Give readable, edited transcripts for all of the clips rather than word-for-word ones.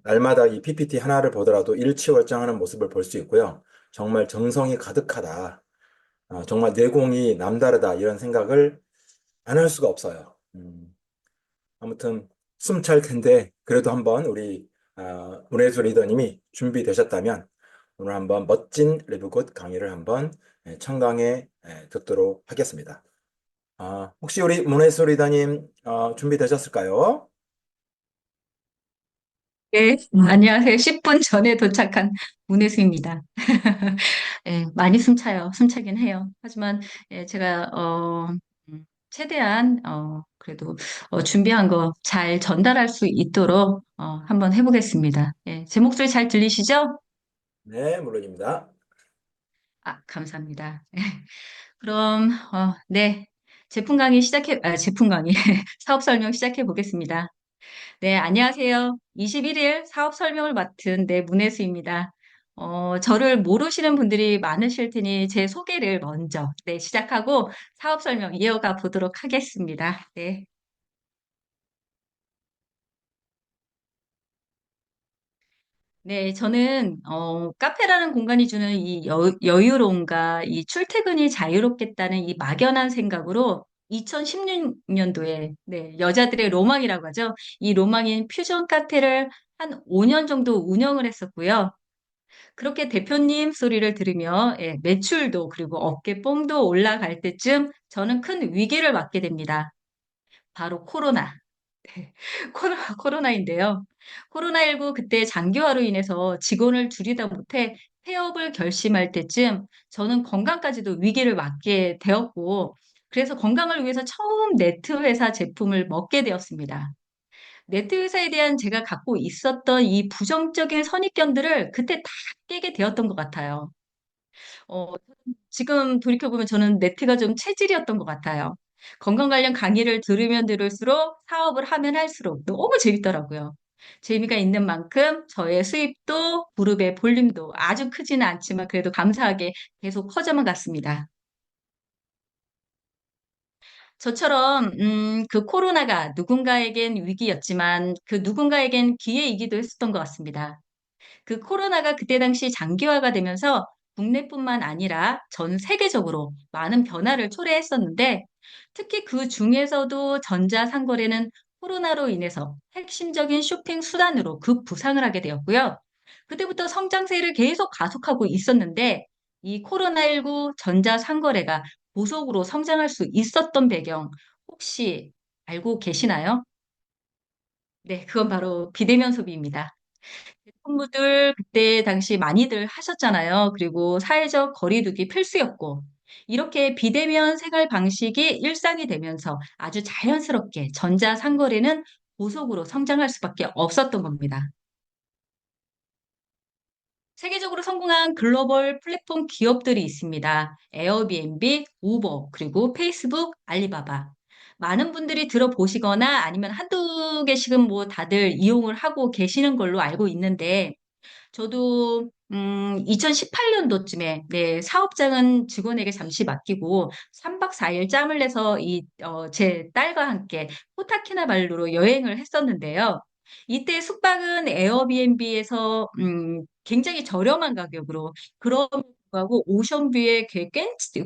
날마다 이 PPT 하나를 보더라도 일취월장하는 모습을 볼 수 있고요. 정말 정성이 가득하다. 정말 내공이 남다르다. 이런 생각을 안 할 수가 없어요. 아무튼 숨 찰 텐데 그래도 한번 우리 문혜수 리더님이 준비되셨다면 오늘 한번 멋진 리브굿 강의를 한번 청강해 듣도록 하겠습니다. 혹시 우리 문혜수 리더님 준비되셨을까요? 네, 안녕하세요. 10분 전에 도착한 문혜수입니다. 많이 숨차요. 숨차긴 해요. 하지만 제가 최대한 그래도 준비한 거 잘 전달할 수 있도록 한번 해보겠습니다. 제 목소리 잘 들리시죠? 네, 물론입니다. 감사합니다. 그럼 네, 제품 강의 사업 설명 시작해 보겠습니다. 네, 안녕하세요. 21일 사업 설명을 맡은 문혜수입니다. 저를 모르시는 분들이 많으실 테니 제 소개를 먼저 시작하고 사업 설명 이어가 보도록 하겠습니다. 네. 네, 저는 카페라는 공간이 주는 이 여유로움과 이 출퇴근이 자유롭겠다는 이 막연한 생각으로 2016년도에 여자들의 로망이라고 하죠. 이 로망인 퓨전 카페를 한 5년 정도 운영을 했었고요. 그렇게 대표님 소리를 들으며 매출도 그리고 어깨 뽕도 올라갈 때쯤 저는 큰 위기를 맞게 됩니다. 바로 코로나. 네, 코로나인데요. 코로나19 그때 장기화로 인해서 직원을 줄이다 못해 폐업을 결심할 때쯤 저는 건강까지도 위기를 맞게 되었고, 그래서 건강을 위해서 처음 네트 회사 제품을 먹게 되었습니다. 네트 회사에 대한 제가 갖고 있었던 이 부정적인 선입견들을 그때 다 깨게 되었던 것 같아요. 어, 지금 돌이켜보면 저는 네트가 좀 체질이었던 것 같아요. 건강 관련 강의를 들으면 들을수록 사업을 하면 할수록 너무 재밌더라고요. 재미가 있는 만큼 저의 수입도 그룹의 볼륨도 아주 크지는 않지만 그래도 감사하게 계속 커져만 갔습니다. 저처럼 그 코로나가 누군가에겐 위기였지만 그 누군가에겐 기회이기도 했었던 것 같습니다. 그 코로나가 그때 당시 장기화가 되면서 국내뿐만 아니라 전 세계적으로 많은 변화를 초래했었는데 특히 그 중에서도 전자상거래는 코로나로 인해서 핵심적인 쇼핑 수단으로 급부상을 하게 되었고요. 그때부터 성장세를 계속 가속하고 있었는데 이 코로나19 전자상거래가 고속으로 성장할 수 있었던 배경 혹시 알고 계시나요? 네, 그건 바로 비대면 소비입니다. 업무들 그때 당시 많이들 하셨잖아요. 그리고 사회적 거리두기 필수였고, 이렇게 비대면 생활 방식이 일상이 되면서 아주 자연스럽게 전자상거래는 고속으로 성장할 수밖에 없었던 겁니다. 세계적으로 성공한 글로벌 플랫폼 기업들이 있습니다. 에어비앤비, 우버, 그리고 페이스북, 알리바바. 많은 분들이 들어보시거나 아니면 한두 개씩은 뭐 다들 이용을 하고 계시는 걸로 알고 있는데, 저도 2018년도쯤에 사업장은 직원에게 잠시 맡기고 3박 4일 짬을 내서 제 딸과 함께 코타키나발루로 여행을 했었는데요. 이때 숙박은 에어비앤비에서 굉장히 저렴한 가격으로 그럼에도 불구하고 오션뷰의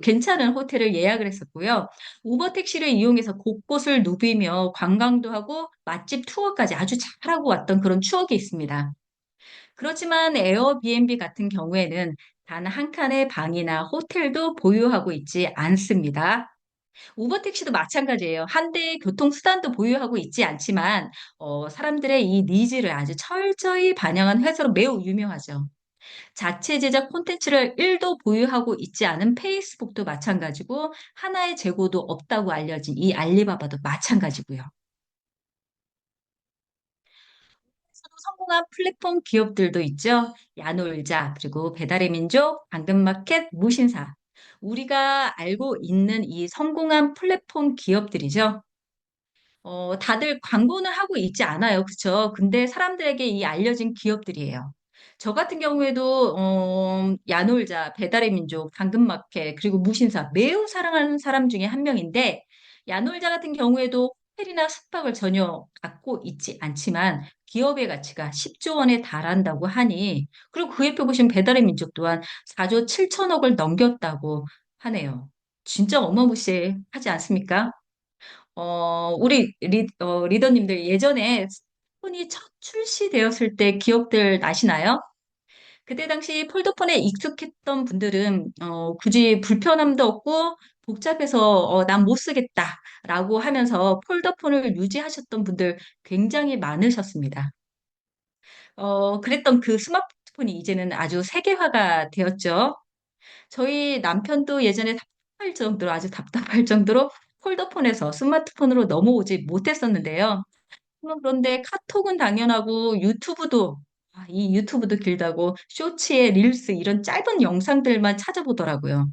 괜찮은 호텔을 예약을 했었고요. 우버 택시를 이용해서 곳곳을 누비며 관광도 하고 맛집 투어까지 아주 잘하고 왔던 그런 추억이 있습니다. 그렇지만 에어비앤비 같은 경우에는 단 한 칸의 방이나 호텔도 보유하고 있지 않습니다. 우버 택시도 마찬가지예요. 한 대의 교통수단도 보유하고 있지 않지만 사람들의 이 니즈를 아주 철저히 반영한 회사로 매우 유명하죠. 자체 제작 콘텐츠를 1도 보유하고 있지 않은 페이스북도 마찬가지고 하나의 재고도 없다고 알려진 이 알리바바도 마찬가지고요. 서로 성공한 플랫폼 기업들도 있죠. 야놀자, 그리고 배달의 민족, 당근마켓, 무신사. 우리가 알고 있는 이 성공한 플랫폼 기업들이죠. 다들 광고는 하고 있지 않아요. 그렇죠? 근데 사람들에게 이 알려진 기업들이에요. 저 같은 경우에도 야놀자, 배달의 민족, 당근마켓, 그리고 무신사 매우 사랑하는 사람 중에 한 명인데 야놀자 같은 경우에도 호텔이나 숙박을 전혀 갖고 있지 않지만 기업의 가치가 10조 원에 달한다고 하니, 그리고 그 옆에 보시면 배달의 민족 또한 4조 7천억을 넘겼다고 하네요. 진짜 어마무시하지 않습니까? 리더님들 예전에 스마트폰이 첫 출시되었을 때 기억들 나시나요? 그때 당시 폴더폰에 익숙했던 분들은 굳이 불편함도 없고 복잡해서 난 못 쓰겠다라고 하면서 폴더폰을 유지하셨던 분들 굉장히 많으셨습니다. 그랬던 그 스마트폰이 이제는 아주 세계화가 되었죠. 저희 남편도 예전에 답답할 정도로 아주 답답할 정도로 폴더폰에서 스마트폰으로 넘어오지 못했었는데요. 그런데 카톡은 당연하고 이 유튜브도 길다고 쇼츠에 릴스 이런 짧은 영상들만 찾아보더라고요.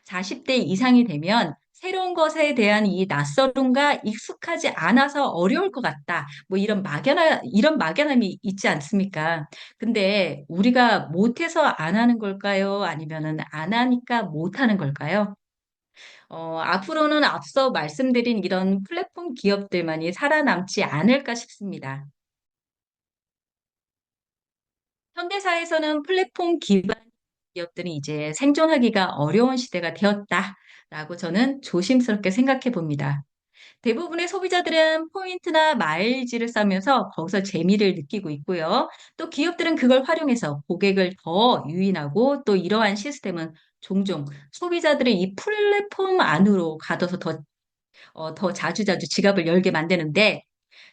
40대 이상이 되면 새로운 것에 대한 이 낯설음과 익숙하지 않아서 어려울 것 같다. 뭐 이런 막연함이 있지 않습니까? 근데 우리가 못해서 안 하는 걸까요? 아니면은 안 하니까 못 하는 걸까요? 앞으로는 앞서 말씀드린 이런 플랫폼 기업들만이 살아남지 않을까 싶습니다. 현대사에서는 플랫폼 기반 기업들이 이제 생존하기가 어려운 시대가 되었다라고 저는 조심스럽게 생각해 봅니다. 대부분의 소비자들은 포인트나 마일지를 쌓으면서 거기서 재미를 느끼고 있고요. 또 기업들은 그걸 활용해서 고객을 더 유인하고 또 이러한 시스템은 종종 소비자들을 이 플랫폼 안으로 가둬서 더 자주자주 지갑을 열게 만드는데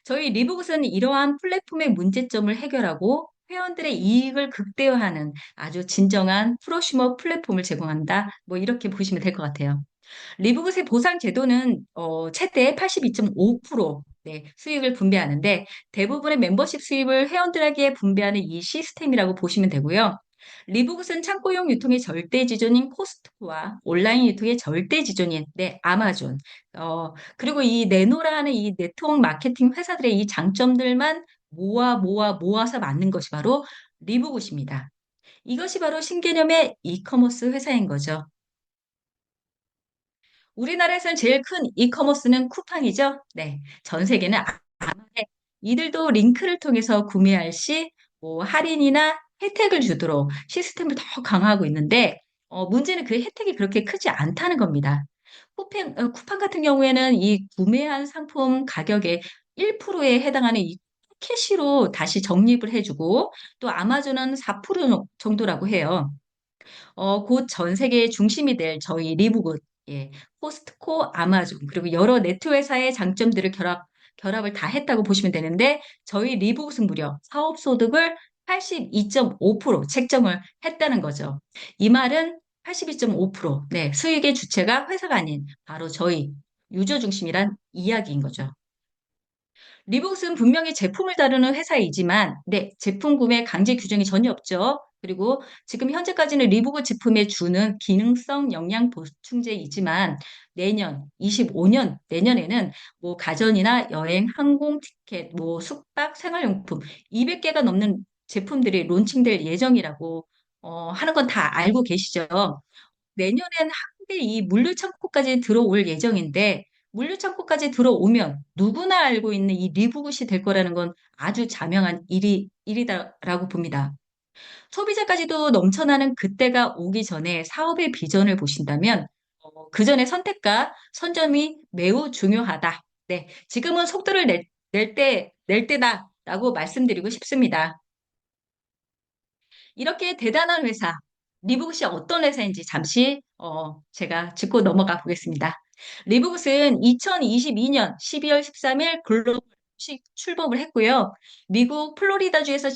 저희 리브굿은 이러한 플랫폼의 문제점을 해결하고 회원들의 이익을 극대화하는 아주 진정한 프로슈머 플랫폼을 제공한다. 뭐 이렇게 보시면 될 것 같아요. 리브굿의 보상 제도는 최대 82.5% 네, 수익을 분배하는데 대부분의 멤버십 수입을 회원들에게 분배하는 이 시스템이라고 보시면 되고요. 리브굿은 창고용 유통의 절대 지존인 코스트코와 온라인 유통의 절대 지존인 네, 아마존 그리고 이 네노라는 이 네트워크 마케팅 회사들의 이 장점들만 모아서 만든 것이 바로 리브굿입니다. 이것이 바로 신개념의 이커머스 회사인 거죠. 우리나라에서는 제일 큰 이커머스는 쿠팡이죠. 네. 전 세계는 아마존. 이들도 링크를 통해서 구매할 시 할인이나 혜택을 주도록 시스템을 더 강화하고 있는데 문제는 그 혜택이 그렇게 크지 않다는 겁니다. 쿠팡 같은 경우에는 이 구매한 상품 가격의 1%에 해당하는 이 캐시로 다시 적립을 해주고 또 아마존은 4% 정도라고 해요. 곧 전 세계의 중심이 될 저희 리브굿, 예, 코스트코, 아마존, 그리고 여러 네트 회사의 장점들을 결합을 다 했다고 보시면 되는데, 저희 리브굿은 무려 사업 소득을 82.5% 책정을 했다는 거죠. 이 말은 82.5%, 네, 수익의 주체가 회사가 아닌 바로 저희 유저 중심이란 이야기인 거죠. 리복스는 분명히 제품을 다루는 회사이지만, 네, 제품 구매 강제 규정이 전혀 없죠. 그리고 지금 현재까지는 리복스 제품에 주는 기능성 영양 보충제이지만 내년 25년 내년에는 뭐 가전이나 여행, 항공 티켓, 뭐 숙박, 생활용품 200개가 넘는 제품들이 론칭될 예정이라고 하는 건 다 알고 계시죠? 내년엔 한국에 이 물류창고까지 들어올 예정인데 물류창고까지 들어오면 누구나 알고 있는 이 리브굿이 될 거라는 건 아주 자명한 일이다라고 봅니다. 소비자까지도 넘쳐나는 그때가 오기 전에 사업의 비전을 보신다면 그 전에 선택과 선점이 매우 중요하다. 네, 지금은 속도를 낼 때다라고 말씀드리고 싶습니다. 이렇게 대단한 회사, 리브굿이 어떤 회사인지 잠시 제가 짚고 넘어가 보겠습니다. 리브굿은 2022년 12월 13일 글로벌 출범을 했고요. 미국 플로리다주에서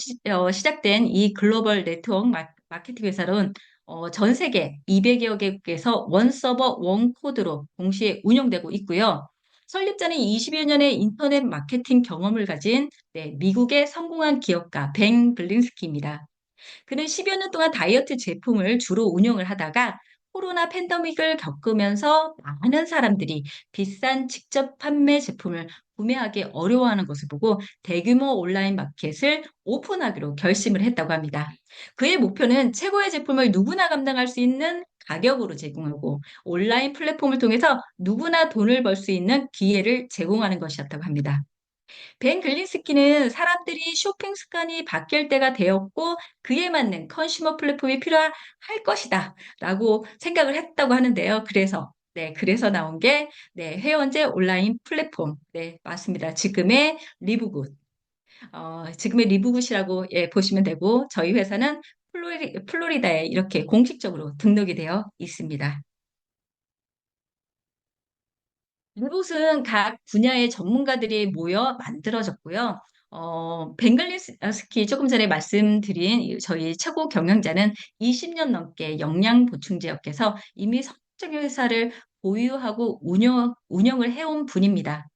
시작된 이 글로벌 네트워크 마케팅 회사는 전 세계 200여 개국에서 원 서버, 원 코드로 동시에 운영되고 있고요. 설립자는 20여 년의 인터넷 마케팅 경험을 가진 미국의 성공한 기업가 벤 블린스키입니다. 그는 10여 년 동안 다이어트 제품을 주로 운영을 하다가 코로나 팬데믹을 겪으면서 많은 사람들이 비싼 직접 판매 제품을 구매하기 어려워하는 것을 보고 대규모 온라인 마켓을 오픈하기로 결심을 했다고 합니다. 그의 목표는 최고의 제품을 누구나 감당할 수 있는 가격으로 제공하고 온라인 플랫폼을 통해서 누구나 돈을 벌 수 있는 기회를 제공하는 것이었다고 합니다. 벤 글린스키는 사람들이 쇼핑 습관이 바뀔 때가 되었고 그에 맞는 컨슈머 플랫폼이 필요할 것이다 라고 생각을 했다고 하는데요. 그래서 나온 게 회원제 온라인 플랫폼. 네, 맞습니다. 지금의 리브굿이라고 보시면 되고 저희 회사는 플로리다에 이렇게 공식적으로 등록이 되어 있습니다. 이곳은 각 분야의 전문가들이 모여 만들어졌고요. 벵글리스키 조금 전에 말씀드린 저희 최고 경영자는 20년 넘게 영양 보충제약에서 이미 성적인 회사를 보유하고 운영을 해온 분입니다.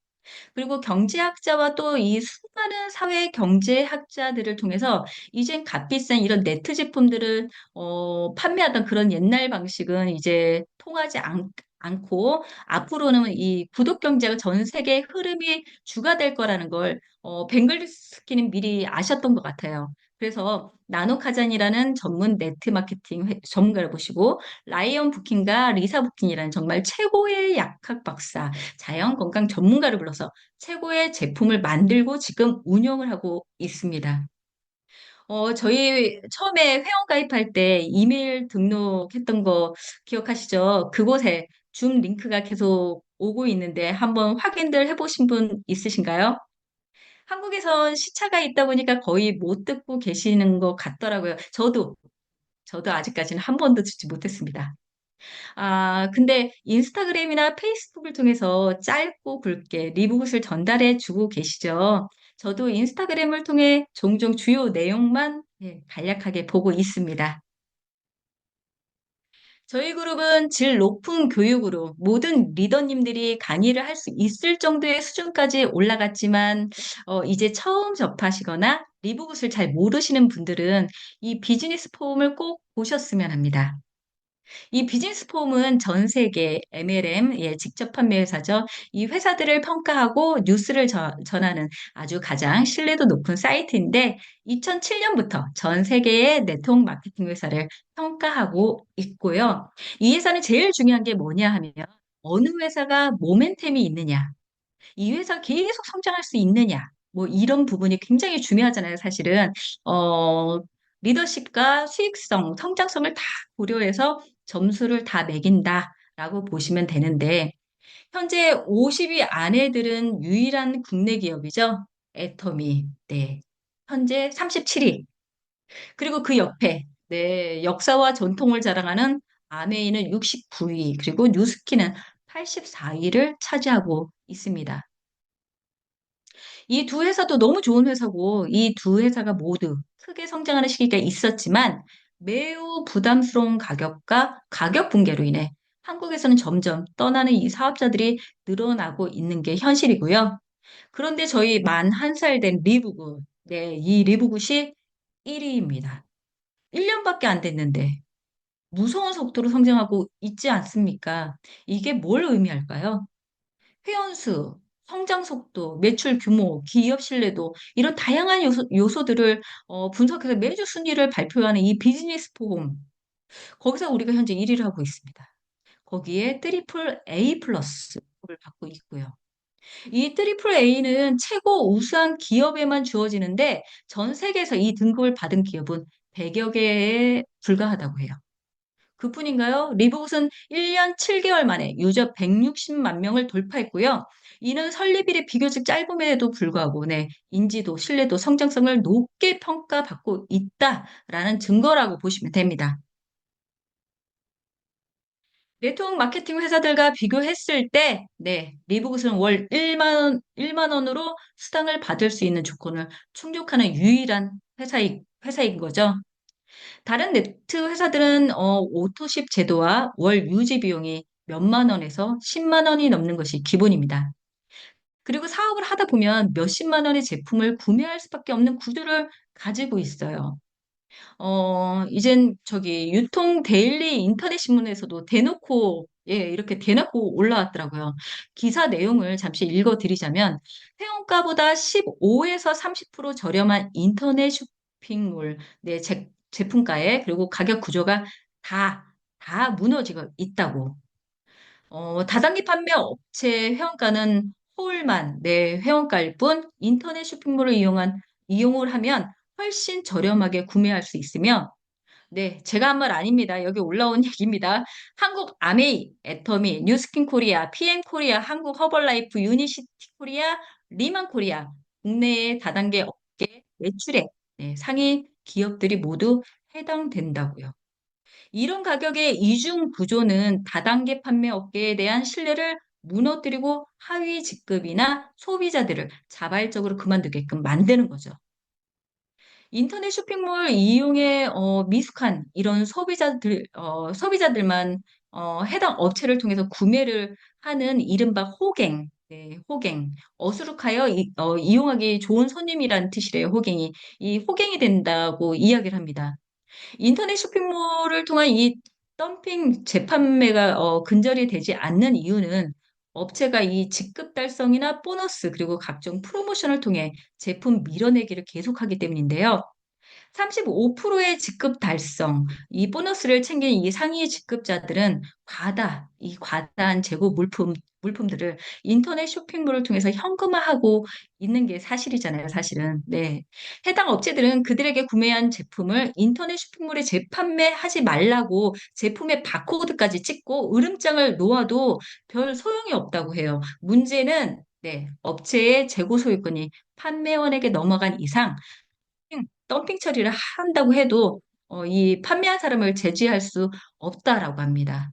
그리고 경제학자와 또 이 수많은 사회 경제학자들을 통해서 이젠 값비싼 이런 네트 제품들을 판매하던 그런 옛날 방식은 이제 통하지 않고 앞으로는 이 구독 경제가 전 세계 흐름이 주가 될 거라는 걸 벵글스키는 미리 아셨던 것 같아요. 그래서 나노카잔이라는 전문 네트 마케팅 전문가를 보시고 라이언 부킨과 리사 부킨이라는 정말 최고의 약학 박사, 자연 건강 전문가를 불러서 최고의 제품을 만들고 지금 운영을 하고 있습니다. 저희 처음에 회원 가입할 때 이메일 등록했던 거 기억하시죠? 그곳에 줌 링크가 계속 오고 있는데 한번 확인들 해보신 분 있으신가요? 한국에선 시차가 있다 보니까 거의 못 듣고 계시는 것 같더라고요. 저도 아직까지는 한 번도 듣지 못했습니다. 근데 인스타그램이나 페이스북을 통해서 짧고 굵게 리브굿을 전달해 주고 계시죠. 저도 인스타그램을 통해 종종 주요 내용만 간략하게 보고 있습니다. 저희 그룹은 질 높은 교육으로 모든 리더님들이 강의를 할 수 있을 정도의 수준까지 올라갔지만, 이제 처음 접하시거나 리브굿을 잘 모르시는 분들은 이 비즈니스 폼을 꼭 보셨으면 합니다. 이 비즈니스 폼은 전 세계 MLM, 직접 판매 회사죠. 이 회사들을 평가하고 뉴스를 전하는 아주 가장 신뢰도 높은 사이트인데 2007년부터 전 세계의 네트워크 마케팅 회사를 평가하고 있고요. 이 회사는 제일 중요한 게 뭐냐 하면 어느 회사가 모멘텀이 있느냐, 이 회사 계속 성장할 수 있느냐, 뭐 이런 부분이 굉장히 중요하잖아요, 사실은. 어, 리더십과 수익성, 성장성을 다 고려해서 점수를 다 매긴다라고 보시면 되는데, 현재 50위 안에 들은 유일한 국내 기업이죠. 애터미. 네. 현재 37위. 그리고 그 옆에, 역사와 전통을 자랑하는 아메이는 69위, 그리고 뉴스키는 84위를 차지하고 있습니다. 이 두 회사도 너무 좋은 회사고 이 두 회사가 모두 크게 성장하는 시기가 있었지만 매우 부담스러운 가격과 가격 붕괴로 인해 한국에서는 점점 떠나는 이 사업자들이 늘어나고 있는 게 현실이고요. 그런데 저희 만 한 살 된 리브굿, 이 리브굿이 1위입니다. 1년밖에 안 됐는데 무서운 속도로 성장하고 있지 않습니까? 이게 뭘 의미할까요? 회원수, 성장 속도, 매출 규모, 기업 신뢰도 이런 다양한 요소들을 분석해서 매주 순위를 발표하는 이 비즈니스 포럼. 거기서 우리가 현재 1위를 하고 있습니다. 거기에 트리플 A 플러스를 받고 있고요. 이 트리플 A는 최고 우수한 기업에만 주어지는데 전 세계에서 이 등급을 받은 기업은 100여 개에 불과하다고 해요. 그뿐인가요? 리브굿은 1년 7개월 만에 유저 160만 명을 돌파했고요. 이는 설립일이 비교적 짧음에도 불구하고 인지도, 신뢰도, 성장성을 높게 평가받고 있다라는 증거라고 보시면 됩니다. 네트워크 마케팅 회사들과 비교했을 때, 리브굿은 월 1만 원으로 수당을 받을 수 있는 조건을 충족하는 유일한 회사인 거죠. 다른 네트 회사들은 오토십 제도와 월 유지 비용이 몇만 원에서 10만 원이 넘는 것이 기본입니다. 그리고 사업을 하다 보면 몇십만 원의 제품을 구매할 수밖에 없는 구조를 가지고 있어요. 이젠 저기 유통 데일리 인터넷 신문에서도 대놓고 이렇게 대놓고 올라왔더라고요. 기사 내용을 잠시 읽어드리자면 회원가보다 15에서 30% 저렴한 인터넷 쇼핑몰 제품가에 그리고 가격 구조가 다 무너지고 있다고. 다단계 판매 업체 회원가는 서울만 내 회원가일 뿐 인터넷 쇼핑몰을 이용을 하면 훨씬 저렴하게 구매할 수 있으며 네, 제가 한 말 아닙니다. 여기 올라온 얘기입니다. 한국 아메이, 애터미, 뉴스킨 코리아, PM 코리아, 한국 허벌라이프, 유니시티 코리아, 리만 코리아, 국내의 다단계 업계 매출액 네, 상위 기업들이 모두 해당된다고요. 이런 가격의 이중 구조는 다단계 판매 업계에 대한 신뢰를 무너뜨리고 하위 직급이나 소비자들을 자발적으로 그만두게끔 만드는 거죠. 인터넷 쇼핑몰 이용에 미숙한 이런 소비자들만 해당 업체를 통해서 구매를 하는 이른바 호갱, 네, 호갱. 어수룩하여 이용하기 좋은 손님이란 뜻이래요, 호갱이. 이 호갱이 된다고 이야기를 합니다. 인터넷 쇼핑몰을 통한 이 덤핑 재판매가 근절이 되지 않는 이유는 업체가 이 직급 달성이나 보너스 그리고 각종 프로모션을 통해 제품 밀어내기를 계속하기 때문인데요. 35%의 직급 달성, 이 보너스를 챙긴 이 상위 직급자들은 이 과다한 재고 물품들을 인터넷 쇼핑몰을 통해서 현금화하고 있는 게 사실이잖아요, 사실은. 네. 해당 업체들은 그들에게 구매한 제품을 인터넷 쇼핑몰에 재판매하지 말라고 제품의 바코드까지 찍고 으름장을 놓아도 별 소용이 없다고 해요. 문제는 네, 업체의 재고 소유권이 판매원에게 넘어간 이상 덤핑 처리를 한다고 해도 이 판매한 사람을 제지할 수 없다라고 합니다.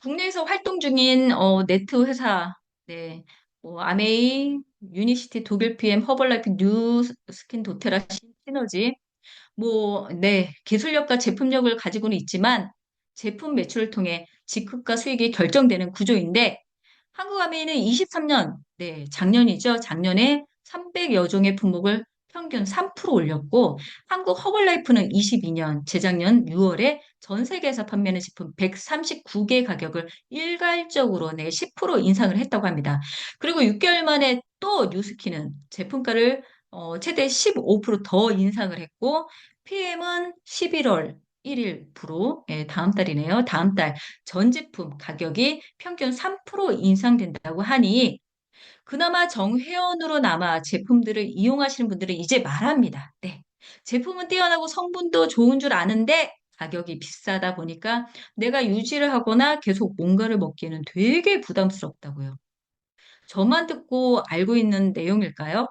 국내에서 활동 중인 네트 회사, 네, 뭐 아메이, 유니시티, 독일 PM, 허벌라이프, 뉴스킨, 도테라, 시너지, 뭐, 네, 기술력과 제품력을 가지고는 있지만 제품 매출을 통해 지급과 수익이 결정되는 구조인데 한국아메이는 23년, 네, 작년이죠. 작년에 300여 종의 품목을 평균 3% 올렸고, 한국 허벌라이프는 22년, 재작년 6월에 전 세계에서 판매하는 제품 139개 가격을 일괄적으로 네, 10% 인상을 했다고 합니다. 그리고 6개월 만에 또 뉴스키는 제품가를 최대 15%더 인상을 했고, PM은 11월 1일부로, 예, 다음 달이네요. 다음 달 전 제품 가격이 평균 3% 인상된다고 하니 그나마 정회원으로 남아 제품들을 이용하시는 분들은 이제 말합니다. 네. 제품은 뛰어나고 성분도 좋은 줄 아는데 가격이 비싸다 보니까 내가 유지를 하거나 계속 뭔가를 먹기에는 되게 부담스럽다고요. 저만 듣고 알고 있는 내용일까요?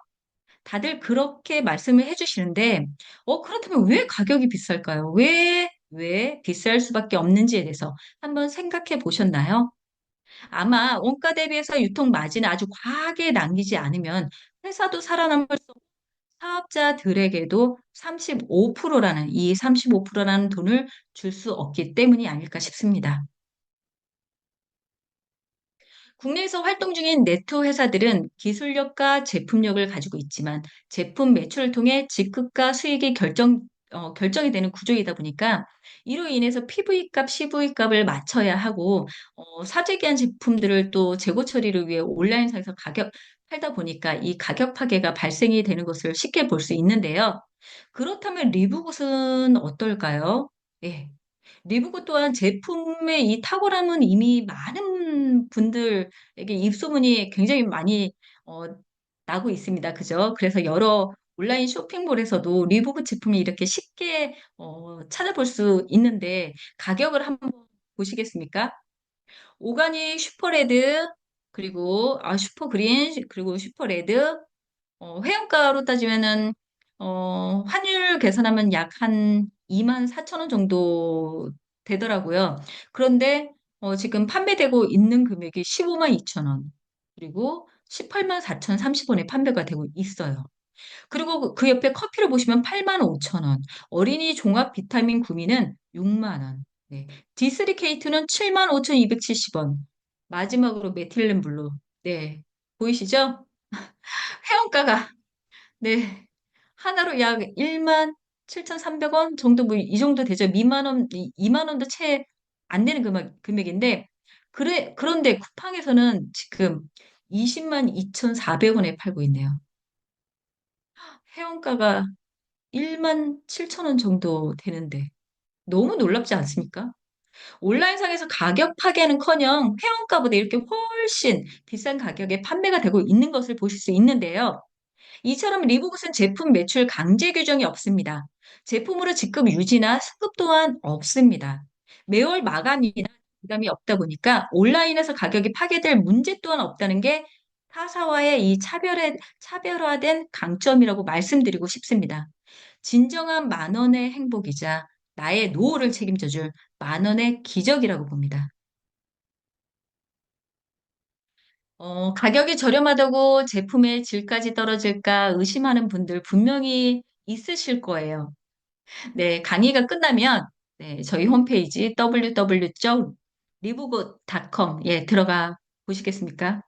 다들 그렇게 말씀을 해주시는데, 그렇다면 왜 가격이 비쌀까요? 왜 비쌀 수밖에 없는지에 대해서 한번 생각해 보셨나요? 아마 원가 대비해서 유통 마진을 아주 과하게 남기지 않으면 회사도 살아남을 수 없고 사업자들에게도 35%라는 이 35%라는 돈을 줄 수 없기 때문이 아닐까 싶습니다. 국내에서 활동 중인 네트 회사들은 기술력과 제품력을 가지고 있지만 제품 매출을 통해 지급과 수익이 결정이 되는 구조이다 보니까 이로 인해서 PV 값, CV 값을 맞춰야 하고 사재기한 제품들을 또 재고 처리를 위해 온라인상에서 팔다 보니까 이 가격 파괴가 발생이 되는 것을 쉽게 볼 수 있는데요. 그렇다면 리브굿은 어떨까요? 예. 리브구 또한 제품의 이 탁월함은 이미 많은 분들에게 입소문이 굉장히 많이 나고 있습니다. 그죠? 그래서 여러 온라인 쇼핑몰에서도 리브구 제품이 이렇게 쉽게 찾아볼 수 있는데 가격을 한번 보시겠습니까? 오가닉 슈퍼레드 그리고 슈퍼그린 그리고 슈퍼레드 회원가로 따지면은, 환율 계산하면 약 한 2만 4천 원 정도 되더라고요. 그런데, 지금 판매되고 있는 금액이 15만 2천 원, 그리고 18만 4천 30원에 판매가 되고 있어요. 그리고 그 옆에 커피를 보시면 8만 5천 원, 어린이 종합 비타민 구미는 6만 원, 네. D3K2는 7만 5천 270원, 마지막으로 메틸렌 블루, 네. 보이시죠? 회원가가 네. 하나로 약 1만 7,300원 정도, 뭐, 이 정도 되죠. 미만 원, 2만 원도 채 안 되는 금액인데, 그런데 쿠팡에서는 지금 20만 2,400원에 팔고 있네요. 회원가가 1만 7천 원 정도 되는데, 너무 놀랍지 않습니까? 온라인상에서 가격 파괴는커녕 회원가보다 이렇게 훨씬 비싼 가격에 판매가 되고 있는 것을 보실 수 있는데요. 이처럼 리복은 제품 매출 강제 규정이 없습니다. 제품으로 직급 유지나 수급 또한 없습니다. 매월 마감이나 부담이 없다 보니까 온라인에서 가격이 파괴될 문제 또한 없다는 게 타사와의 이 차별화된 강점이라고 말씀드리고 싶습니다. 진정한 만 원의 행복이자 나의 노후를 책임져줄 만 원의 기적이라고 봅니다. 가격이 저렴하다고 제품의 질까지 떨어질까 의심하는 분들 분명히 있으실 거예요. 네, 강의가 끝나면 네, 저희 홈페이지 www.리브굿.com 에 들어가 보시겠습니까?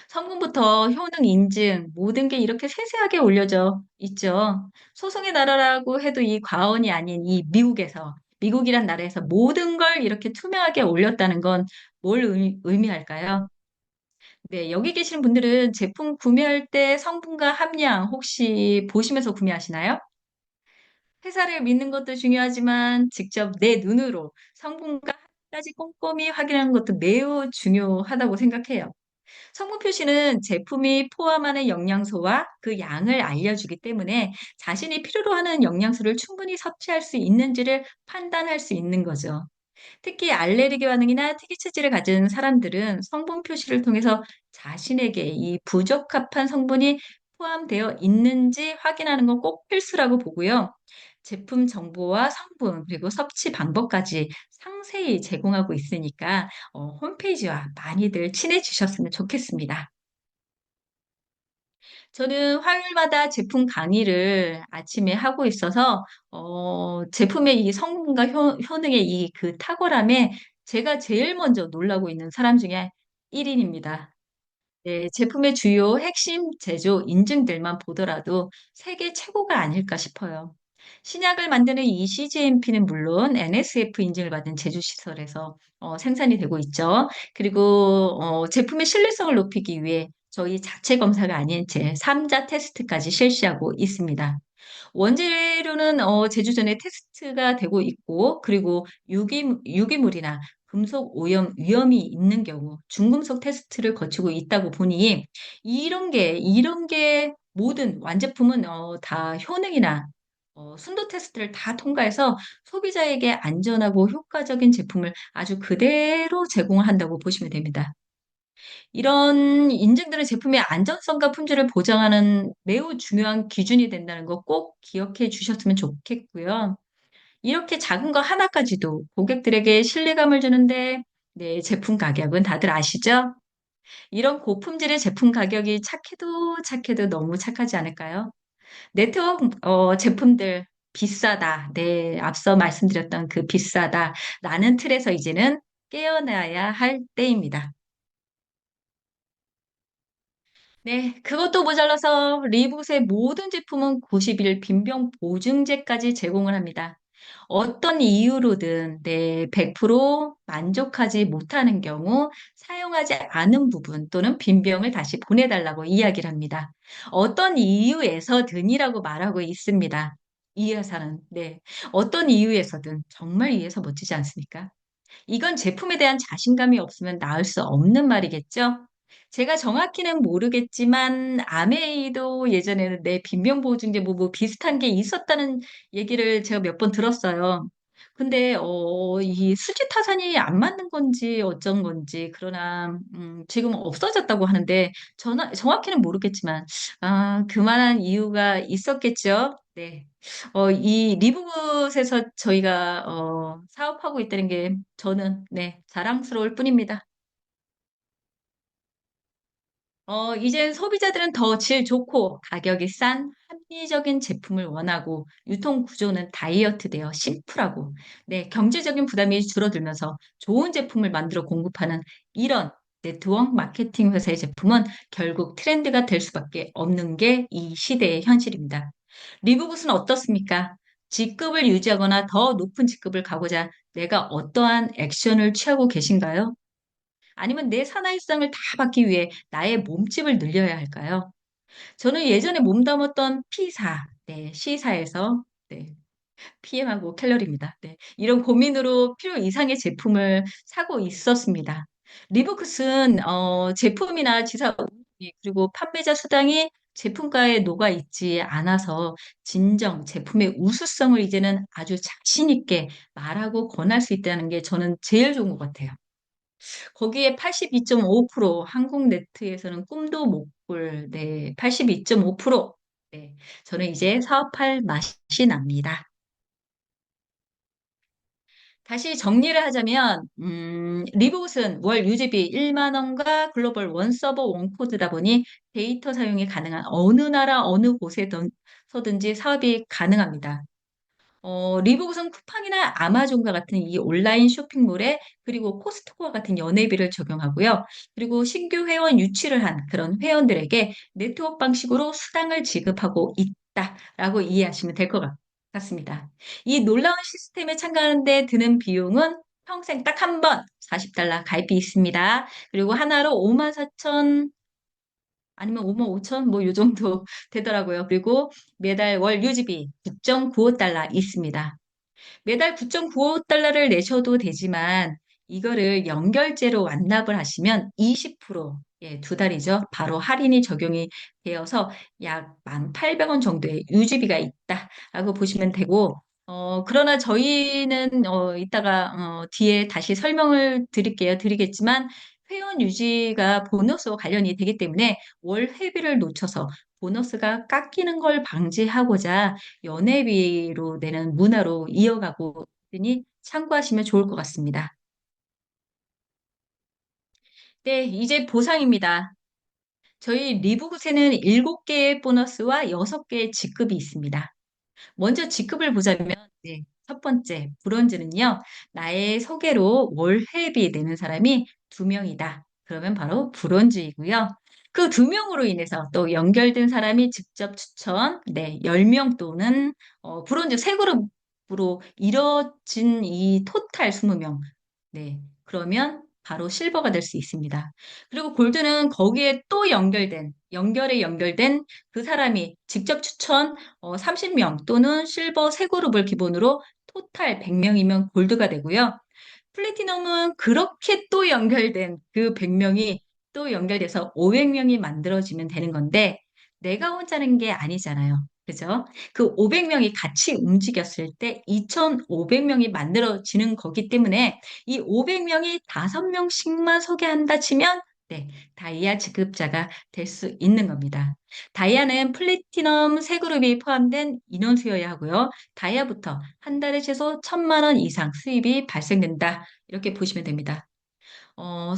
성분부터 효능 인증 모든 게 이렇게 세세하게 올려져 있죠. 소송의 나라라고 해도 이 과언이 아닌 이 미국이란 나라에서 모든 걸 이렇게 투명하게 올렸다는 건 뭘 의미할까요? 네, 여기 계시는 분들은 제품 구매할 때 성분과 함량 혹시 보시면서 구매하시나요? 회사를 믿는 것도 중요하지만 직접 내 눈으로 성분과 함량까지 꼼꼼히 확인하는 것도 매우 중요하다고 생각해요. 성분 표시는 제품이 포함하는 영양소와 그 양을 알려주기 때문에 자신이 필요로 하는 영양소를 충분히 섭취할 수 있는지를 판단할 수 있는 거죠. 특히 알레르기 반응이나 특이 체질을 가진 사람들은 성분 표시를 통해서 자신에게 이 부적합한 성분이 포함되어 있는지 확인하는 건 꼭 필수라고 보고요. 제품 정보와 성분, 그리고 섭취 방법까지 상세히 제공하고 있으니까 홈페이지와 많이들 친해지셨으면 좋겠습니다. 저는 화요일마다 제품 강의를 아침에 하고 있어서, 제품의 이 성분과 효능의 이 그 탁월함에 제가 제일 먼저 놀라고 있는 사람 중에 1인입니다. 네, 제품의 주요 핵심 제조 인증들만 보더라도 세계 최고가 아닐까 싶어요. 신약을 만드는 이 CGMP는 물론 NSF 인증을 받은 제조시설에서 생산이 되고 있죠. 그리고 제품의 신뢰성을 높이기 위해 저희 자체 검사가 아닌 제3자 테스트까지 실시하고 있습니다. 원재료는 제조 전에 테스트가 되고 있고, 그리고 유기물이나 금속 오염 위험이 있는 경우 중금속 테스트를 거치고 있다고 보니 이런 게 모든 완제품은 다 효능이나 순도 테스트를 다 통과해서 소비자에게 안전하고 효과적인 제품을 아주 그대로 제공을 한다고 보시면 됩니다. 이런 인증들은 제품의 안전성과 품질을 보장하는 매우 중요한 기준이 된다는 거 꼭 기억해 주셨으면 좋겠고요. 이렇게 작은 거 하나까지도 고객들에게 신뢰감을 주는데, 네, 제품 가격은 다들 아시죠? 이런 고품질의 제품 가격이 착해도 너무 착하지 않을까요? 네트워크 제품들 비싸다. 네, 앞서 말씀드렸던 그 비싸다라는 틀에서 이제는 깨어나야 할 때입니다. 네, 그것도 모자라서 리붓의 모든 제품은 90일 빈병 보증제까지 제공을 합니다. 어떤 이유로든 100% 만족하지 못하는 경우 사용하지 않은 부분 또는 빈병을 다시 보내달라고 이야기를 합니다. 어떤 이유에서든이라고 말하고 있습니다. 이 회사는, 네. 어떤 이유에서든 정말 이 회사 멋지지 않습니까? 이건 제품에 대한 자신감이 없으면 나을 수 없는 말이겠죠? 제가 정확히는 모르겠지만 아메이도 예전에는 내 빈병보증제 뭐 비슷한 게 있었다는 얘기를 제가 몇 번 들었어요. 근데 이 수지 타산이 안 맞는 건지 어쩐 건지 그러나 지금 없어졌다고 하는데 정확히는 모르겠지만 그만한 이유가 있었겠죠. 네. 이 리브굿에서 저희가 사업하고 있다는 게 저는 네, 자랑스러울 뿐입니다. 이젠 소비자들은 더 질 좋고 가격이 싼 합리적인 제품을 원하고 유통 구조는 다이어트 되어 심플하고 네, 경제적인 부담이 줄어들면서 좋은 제품을 만들어 공급하는 이런 네트워크 마케팅 회사의 제품은 결국 트렌드가 될 수밖에 없는 게 이 시대의 현실입니다. 리브굿은 어떻습니까? 직급을 유지하거나 더 높은 직급을 가고자 내가 어떠한 액션을 취하고 계신가요? 아니면 내 사나이성을 다 받기 위해 나의 몸집을 늘려야 할까요? 저는 예전에 몸담았던 P사, 네, C사에서, 네, PM하고 캘로리입니다. 네. 이런 고민으로 필요 이상의 제품을 사고 있었습니다. 리브크슨 제품이나 지사 그리고 판매자 수당이 제품가에 녹아 있지 않아서 진정 제품의 우수성을 이제는 아주 자신 있게 말하고 권할 수 있다는 게 저는 제일 좋은 것 같아요. 거기에 82.5% 한국 네트에서는 꿈도 못 꿀, 네, 82.5%. 네, 저는 이제 사업할 맛이 납니다. 다시 정리를 하자면, 리봇은 월 유지비 1만 원과 글로벌 원 서버 원 코드다 보니 데이터 사용이 가능한 어느 나라 어느 곳에서든지 사업이 가능합니다. 리브굿은 쿠팡이나 아마존과 같은 이 온라인 쇼핑몰에 그리고 코스트코와 같은 연회비를 적용하고요. 그리고 신규 회원 유치를 한 그런 회원들에게 네트워크 방식으로 수당을 지급하고 있다라고 이해하시면 될 것 같습니다. 이 놀라운 시스템에 참가하는데 드는 비용은 평생 딱 한 번 40달러 가입이 있습니다. 그리고 하나로 5만 4천 아니면 5만 5천 뭐 요 정도 되더라고요. 그리고 매달 월 유지비 9.95달러 있습니다. 매달 9.95달러를 내셔도 되지만 이거를 연결제로 완납을 하시면 20%, 예, 두 달이죠. 바로 할인이 적용이 되어서 약 1,800원 정도의 유지비가 있다라고 보시면 되고, 그러나 저희는 이따가 뒤에 다시 설명을 드리겠지만 회원 유지가 보너스와 관련이 되기 때문에 월 회비를 놓쳐서 보너스가 깎이는 걸 방지하고자 연회비로 내는 문화로 이어가고 있으니 참고하시면 좋을 것 같습니다. 네, 이제 보상입니다. 저희 리브굿에는 7개의 보너스와 6개의 직급이 있습니다. 먼저 직급을 보자면, 네, 첫 번째, 브론즈는요, 나의 소개로 월 회비 내는 사람이 2명이다. 그러면 바로 브론즈이고요. 그 2명으로 인해서 또 연결된 사람이 직접 추천, 네, 10명 또는 브론즈 세 그룹으로 이뤄진 이 토탈 20명. 네, 그러면 바로 실버가 될 수 있습니다. 그리고 골드는 거기에 또 연결된 그 사람이 직접 추천 30명 또는 실버 세 그룹을 기본으로 토탈 100명이면 골드가 되고요. 플래티넘은 그렇게 또 연결된 그 100명이 또 연결돼서 500명이 만들어지면 되는 건데 내가 혼자는 게 아니잖아요. 그죠? 그 500명이 같이 움직였을 때 2,500명이 만들어지는 거기 때문에 이 500명이 5명씩만 소개한다 치면 네, 다이아 지급자가 될 수 있는 겁니다. 다이아는 플래티넘 세 그룹이 포함된 인원수여야 하고요. 다이아부터 한 달에 최소 1,000만 원 이상 수입이 발생된다. 이렇게 보시면 됩니다.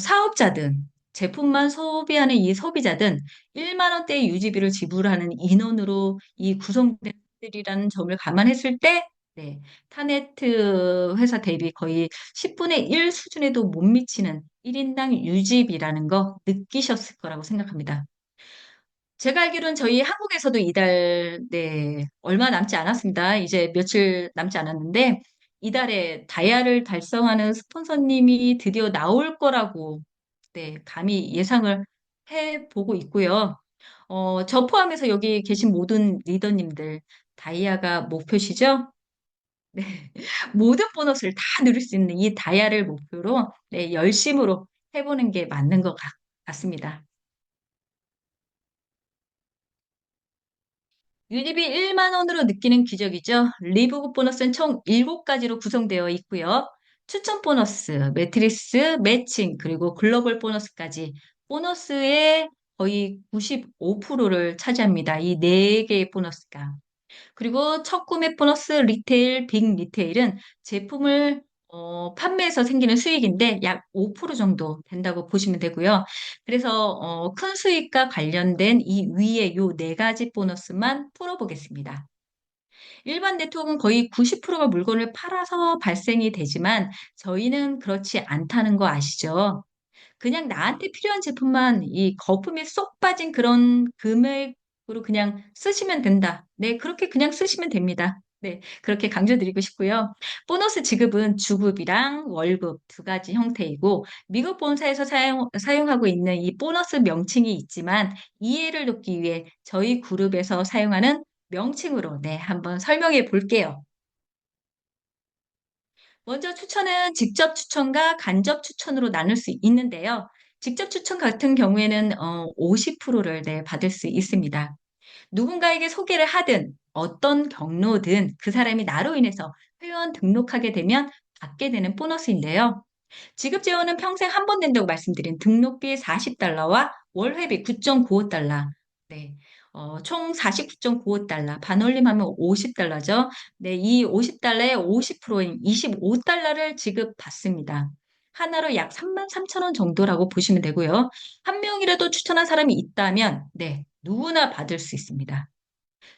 사업자든 제품만 소비하는 이 소비자든 1만 원대의 유지비를 지불하는 인원으로 이 구성된 들이라는 점을 감안했을 때 네, 타네트 회사 대비 거의 10분의 1 수준에도 못 미치는 1인당 유지비라는 거 느끼셨을 거라고 생각합니다. 제가 알기로는 저희 한국에서도 이달, 네, 얼마 남지 않았습니다. 이제 며칠 남지 않았는데, 이달에 다이아를 달성하는 스폰서님이 드디어 나올 거라고, 네, 감히 예상을 해보고 있고요. 저 포함해서 여기 계신 모든 리더님들, 다이아가 목표시죠? 네, 모든 보너스를 다 누릴 수 있는 이 다이아를 목표로, 네, 열심으로 해보는 게 맞는 것 같습니다. 유지비 1만 원으로 느끼는 기적이죠. 리브급 보너스는 총 7가지로 구성되어 있고요. 추천 보너스, 매트리스, 매칭, 그리고 글로벌 보너스까지 보너스의 거의 95%를 차지합니다. 이 4개의 보너스가. 그리고 첫 구매 보너스 리테일, 빅 리테일은 제품을 판매해서 생기는 수익인데 약 5% 정도 된다고 보시면 되고요. 그래서 큰 수익과 관련된 이 위에 요 4가지 보너스만 풀어보겠습니다. 일반 네트워크는 거의 90%가 물건을 팔아서 발생이 되지만 저희는 그렇지 않다는 거 아시죠? 그냥 나한테 필요한 제품만 이 거품이 쏙 빠진 그런 금액으로 그냥 쓰시면 된다. 네, 그렇게 그냥 쓰시면 됩니다. 네, 그렇게 강조드리고 싶고요. 보너스 지급은 주급이랑 월급 2가지 형태이고, 미국 본사에서 사용하고 있는 이 보너스 명칭이 있지만, 이해를 돕기 위해 저희 그룹에서 사용하는 명칭으로, 네, 한번 설명해 볼게요. 먼저 추천은 직접 추천과 간접 추천으로 나눌 수 있는데요. 직접 추천 같은 경우에는 50%를 받을 수 있습니다. 누군가에게 소개를 하든 어떤 경로든 그 사람이 나로 인해서 회원 등록하게 되면 받게 되는 보너스인데요. 지급 제한은 평생 한 번 낸다고 말씀드린 등록비 40달러와 월회비 9.95달러. 네. 총 49.95달러. 반올림하면 50달러죠. 네, 이 50달러의 50%인 25달러를 지급받습니다. 하나로 약 3만 3천 원 정도라고 보시면 되고요. 한 명이라도 추천한 사람이 있다면, 네, 누구나 받을 수 있습니다.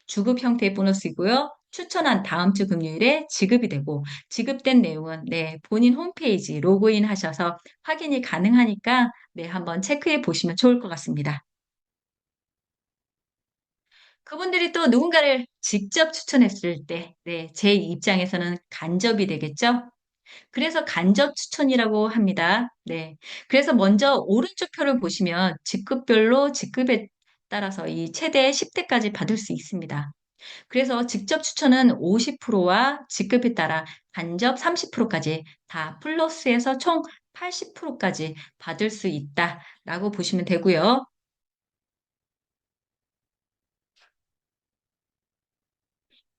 주급 형태의 보너스이고요. 추천한 다음 주 금요일에 지급이 되고 지급된 내용은 본인 홈페이지 로그인 하셔서 확인이 가능하니까 한번 체크해 보시면 좋을 것 같습니다. 그분들이 또 누군가를 직접 추천했을 때, 제 입장에서는 간접이 되겠죠? 그래서 간접 추천이라고 합니다. 네. 그래서 먼저 오른쪽 표를 보시면 직급별로 직급에 따라서 이 최대 10대까지 받을 수 있습니다. 그래서 직접 추천은 50%와 직급에 따라 간접 30%까지 다 플러스해서 총 80%까지 받을 수 있다라고 보시면 되고요.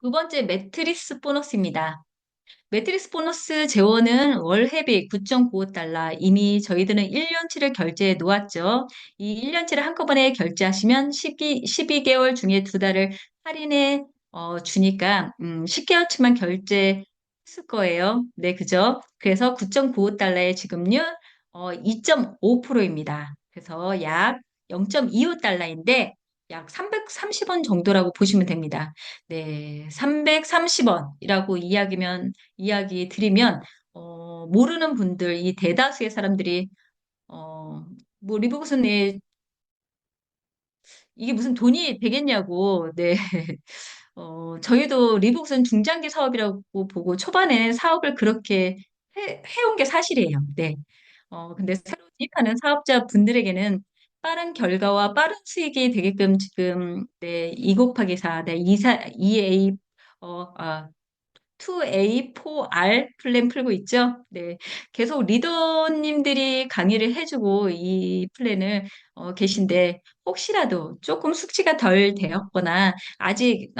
두 번째 매트리스 보너스입니다. 매트리스 보너스 재원은 월회비 9.95달러 이미 저희들은 1년치를 결제해 놓았죠. 이 1년치를 한꺼번에 결제하시면 12개월 중에 두 달을 할인해 주니까 10개월치만 결제했을 거예요. 네, 그죠? 그래서 9.95달러의 지급률 2.5%입니다. 그래서 약 0.25달러인데 약 330원 정도라고 보시면 됩니다. 네, 330원이라고 이야기 드리면, 모르는 분들, 이 대다수의 사람들이, 어, 뭐, 리버구슨, 이게 무슨 돈이 되겠냐고, 네. 저희도 리복슨 중장기 사업이라고 보고 초반에 사업을 그렇게 해온 게 사실이에요. 네. 근데 새로 진입하는 사업자 분들에게는 빠른 결과와 빠른 수익이 되게끔 지금, 2 곱하기 4, 2A, 어, 아, 2A, 4R 플랜 풀고 있죠? 네. 계속 리더님들이 강의를 해주고 이 플랜을 계신데 혹시라도 조금 숙지가 덜 되었거나 아직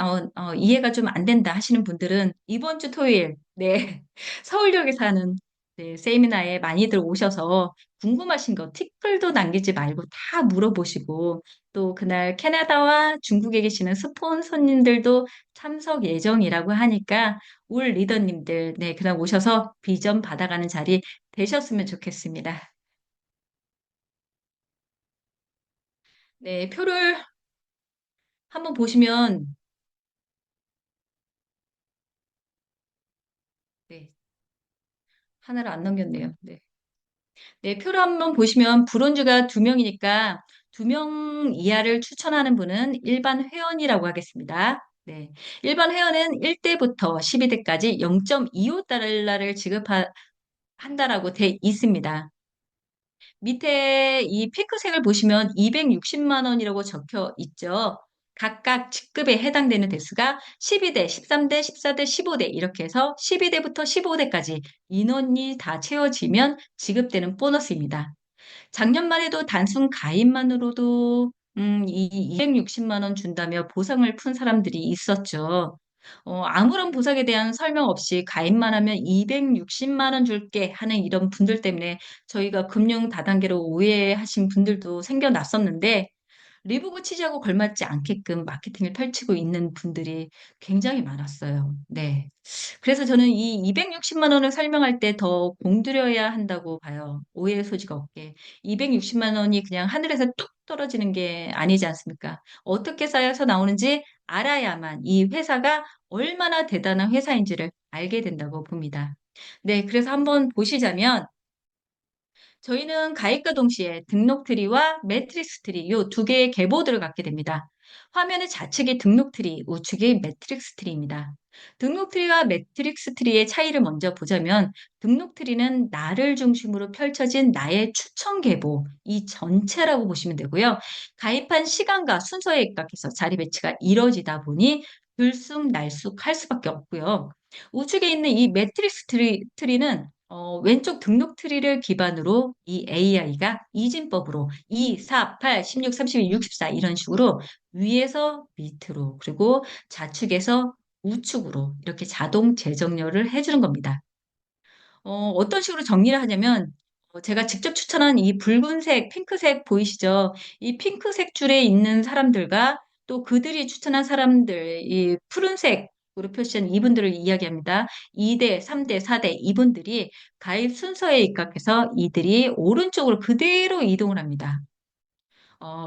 이해가 좀 안 된다 하시는 분들은 이번 주 토요일 서울역에서 하는 세미나에 많이들 오셔서 궁금하신 거 티끌도 남기지 말고 다 물어보시고 또 그날 캐나다와 중국에 계시는 스폰서님들도 참석 예정이라고 하니까 올 리더님들, 그날 오셔서 비전 받아가는 자리 되셨으면 좋겠습니다. 네, 표를 한번 보시면, 네, 하나를 안 넘겼네요. 네. 네, 표를 한번 보시면 브론즈가 두 명이니까 두 명 이하를 추천하는 분은 일반 회원이라고 하겠습니다. 네. 일반 회원은 1대부터 12대까지 0.25달러를 지급한다라고 돼 있습니다. 밑에 이 핑크색을 보시면 260만 원이라고 적혀 있죠. 각각 직급에 해당되는 대수가 12대, 13대, 14대, 15대 이렇게 해서 12대부터 15대까지 인원이 다 채워지면 지급되는 보너스입니다. 작년만 해도 단순 가입만으로도 이 260만 원 준다며 보상을 푼 사람들이 있었죠. 아무런 보상에 대한 설명 없이 가입만 하면 260만 원 줄게 하는 이런 분들 때문에 저희가 금융 다단계로 오해하신 분들도 생겨났었는데 리부구 취지하고 걸맞지 않게끔 마케팅을 펼치고 있는 분들이 굉장히 많았어요. 네. 그래서 저는 이 260만 원을 설명할 때 더 공들여야 한다고 봐요. 오해의 소지가 없게. 260만 원이 그냥 하늘에서 뚝 떨어지는 게 아니지 않습니까? 어떻게 쌓여서 나오는지 알아야만 이 회사가 얼마나 대단한 회사인지를 알게 된다고 봅니다. 네, 그래서 한번 보시자면 저희는 가입과 동시에 등록 트리와 매트릭스 트리 이 두 개의 계보들을 갖게 됩니다. 화면의 좌측이 등록 트리, 우측이 매트릭스 트리입니다. 등록 트리와 매트릭스 트리의 차이를 먼저 보자면 등록 트리는 나를 중심으로 펼쳐진 나의 추천 계보 이 전체라고 보시면 되고요. 가입한 시간과 순서에 입각해서 자리 배치가 이루어지다 보니 들쑥날쑥할 수밖에 없고요. 우측에 있는 이 매트릭스 트리는 왼쪽 등록 트리를 기반으로 이 AI가 이진법으로 2, 4, 8, 16, 32, 64 이런 식으로 위에서 밑으로 그리고 좌측에서 우측으로 이렇게 자동 재정렬을 해주는 겁니다. 어떤 식으로 정리를 하냐면 제가 직접 추천한 이 붉은색, 핑크색 보이시죠? 이 핑크색 줄에 있는 사람들과 또 그들이 추천한 사람들, 이 푸른색으로 표시한 이분들을 이야기합니다. 2대, 3대, 4대 이분들이 가입 순서에 입각해서 이들이 오른쪽으로 그대로 이동을 합니다.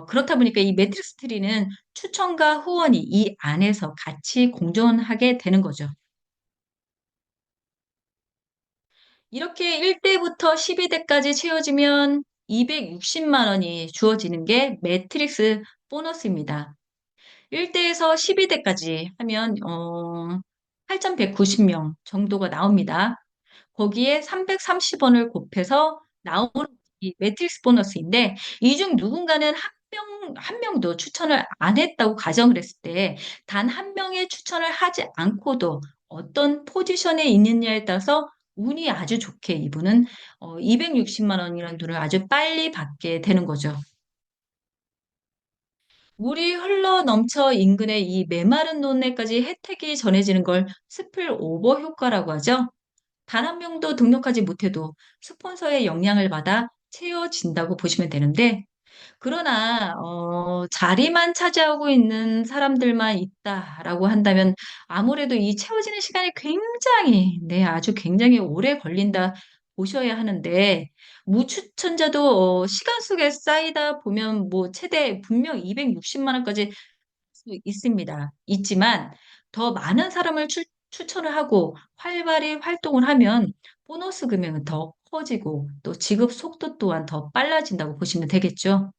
그렇다 보니까 이 매트릭스 트리는 추천과 후원이 이 안에서 같이 공존하게 되는 거죠. 이렇게 1대부터 12대까지 채워지면 260만 원이 주어지는 게 매트릭스 보너스입니다. 1대에서 12대까지 하면 8,190명 정도가 나옵니다. 거기에 330원을 곱해서 나오는 이 매트릭스 보너스인데 이 중 누군가는 한 명도 추천을 안 했다고 가정을 했을 때 단 한 명의 추천을 하지 않고도 어떤 포지션에 있느냐에 따라서 운이 아주 좋게 이분은 260만 원이라는 돈을 아주 빨리 받게 되는 거죠. 물이 흘러 넘쳐 인근의 이 메마른 논에까지 혜택이 전해지는 걸 스플 오버 효과라고 하죠. 단 한 명도 등록하지 못해도 스폰서의 영향을 받아 채워진다고 보시면 되는데, 그러나 자리만 차지하고 있는 사람들만 있다라고 한다면 아무래도 이 채워지는 시간이 굉장히, 네, 아주 굉장히 오래 걸린다 보셔야 하는데 무추천자도 시간 속에 쌓이다 보면 뭐 최대 분명 260만 원까지 수 있습니다. 있지만 더 많은 사람을 추천을 하고 활발히 활동을 하면 보너스 금액은 더 커지고 또 지급 속도 또한 더 빨라진다고 보시면 되겠죠.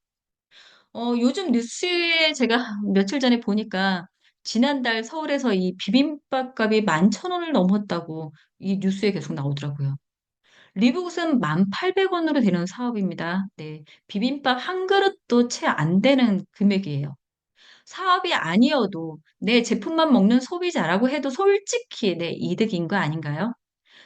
요즘 뉴스에 제가 며칠 전에 보니까 지난달 서울에서 이 비빔밥 값이 11,000원을 넘었다고 이 뉴스에 계속 나오더라고요. 리브굿은 1,800원으로 되는 사업입니다. 네. 비빔밥 한 그릇도 채 안 되는 금액이에요. 사업이 아니어도 내 제품만 먹는 소비자라고 해도 솔직히 내 이득인 거 아닌가요?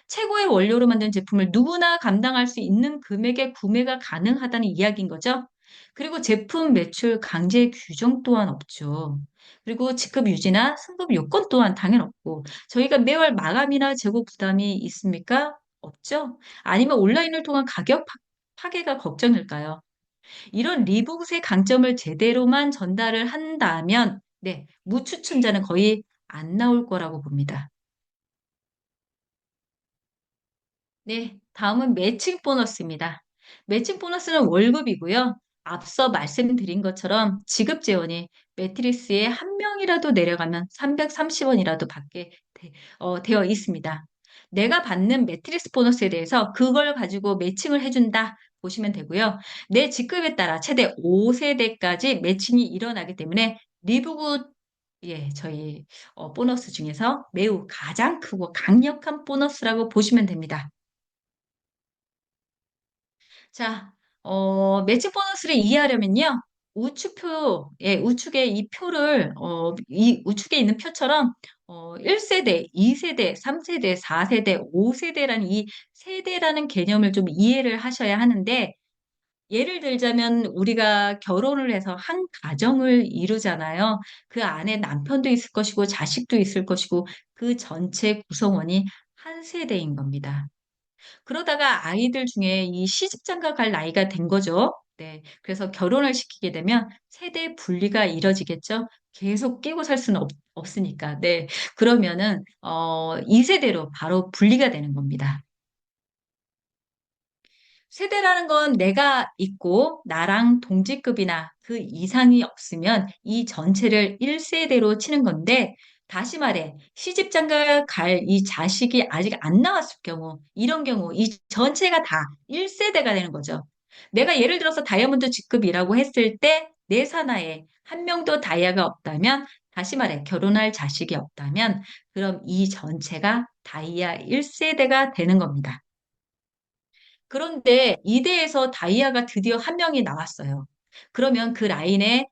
최고의 원료로 만든 제품을 누구나 감당할 수 있는 금액의 구매가 가능하다는 이야기인 거죠. 그리고 제품 매출 강제 규정 또한 없죠. 그리고 직급 유지나 승급 요건 또한 당연 없고, 저희가 매월 마감이나 재고 부담이 있습니까? 없죠. 아니면 온라인을 통한 가격 파괴가 걱정일까요? 이런 리북의 강점을 제대로만 전달을 한다면, 네, 무추천자는 거의 안 나올 거라고 봅니다. 네, 다음은 매칭 보너스입니다. 매칭 보너스는 월급이고요. 앞서 말씀드린 것처럼 지급 재원이 매트리스에 한 명이라도 내려가면 330원이라도 받게 되어 있습니다. 내가 받는 매트리스 보너스에 대해서 그걸 가지고 매칭을 해준다 보시면 되고요. 내 직급에 따라 최대 5세대까지 매칭이 일어나기 때문에 리브굿 예, 저희 보너스 중에서 매우 가장 크고 강력한 보너스라고 보시면 됩니다. 자, 매치 보너스를 이해하려면요. 우측에 이 표를, 이 우측에 있는 표처럼, 1세대, 2세대, 3세대, 4세대, 5세대라는 이 세대라는 개념을 좀 이해를 하셔야 하는데, 예를 들자면 우리가 결혼을 해서 한 가정을 이루잖아요. 그 안에 남편도 있을 것이고, 자식도 있을 것이고, 그 전체 구성원이 한 세대인 겁니다. 그러다가 아이들 중에 이 시집장가 갈 나이가 된 거죠. 네. 그래서 결혼을 시키게 되면 세대 분리가 이뤄지겠죠. 계속 끼고 살 수는 없으니까. 네. 그러면은, 2세대로 바로 분리가 되는 겁니다. 세대라는 건 내가 있고 나랑 동직급이나 그 이상이 없으면 이 전체를 1세대로 치는 건데, 다시 말해, 시집장가 갈 이 자식이 아직 안 나왔을 경우, 이런 경우, 이 전체가 다 1세대가 되는 거죠. 내가 예를 들어서 다이아몬드 직급이라고 했을 때, 내 사나에 한 명도 다이아가 없다면, 다시 말해, 결혼할 자식이 없다면, 그럼 이 전체가 다이아 1세대가 되는 겁니다. 그런데 이대에서 다이아가 드디어 한 명이 나왔어요. 그러면 그 라인에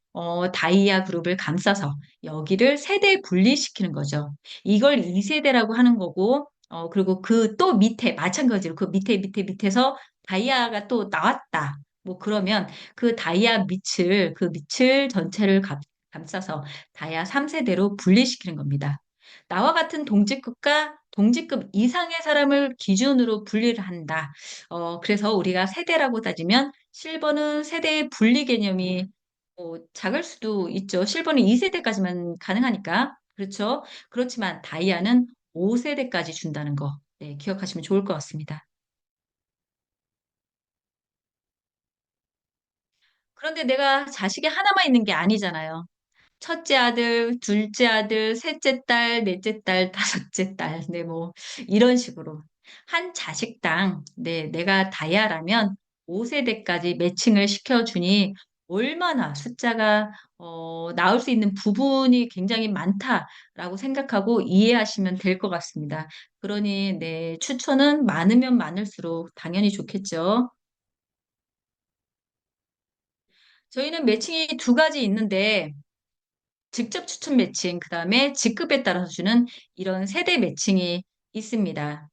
다이아 그룹을 감싸서 여기를 세대에 분리시키는 거죠. 이걸 2세대라고 하는 거고, 그리고 그 또 밑에, 마찬가지로 그 밑에서 다이아가 또 나왔다. 뭐 그러면 그 다이아 밑을, 그 밑을 전체를 감싸서 다이아 3세대로 분리시키는 겁니다. 나와 같은 동직급과 동직급 이상의 사람을 기준으로 분리를 한다. 그래서 우리가 세대라고 따지면 실버는 세대의 분리 개념이 작을 수도 있죠. 실버는 2세대까지만 가능하니까. 그렇죠. 그렇지만 다이아는 5세대까지 준다는 거. 네, 기억하시면 좋을 것 같습니다. 그런데 내가 자식이 하나만 있는 게 아니잖아요. 첫째 아들, 둘째 아들, 셋째 딸, 넷째 딸, 다섯째 딸, 네, 뭐, 이런 식으로. 한 자식당, 네, 내가 다야라면 5세대까지 매칭을 시켜주니 얼마나 숫자가, 나올 수 있는 부분이 굉장히 많다라고 생각하고 이해하시면 될 것 같습니다. 그러니, 네, 추천은 많으면 많을수록 당연히 좋겠죠. 저희는 매칭이 두 가지 있는데, 직접 추천 매칭, 그 다음에 직급에 따라서 주는 이런 세대 매칭이 있습니다.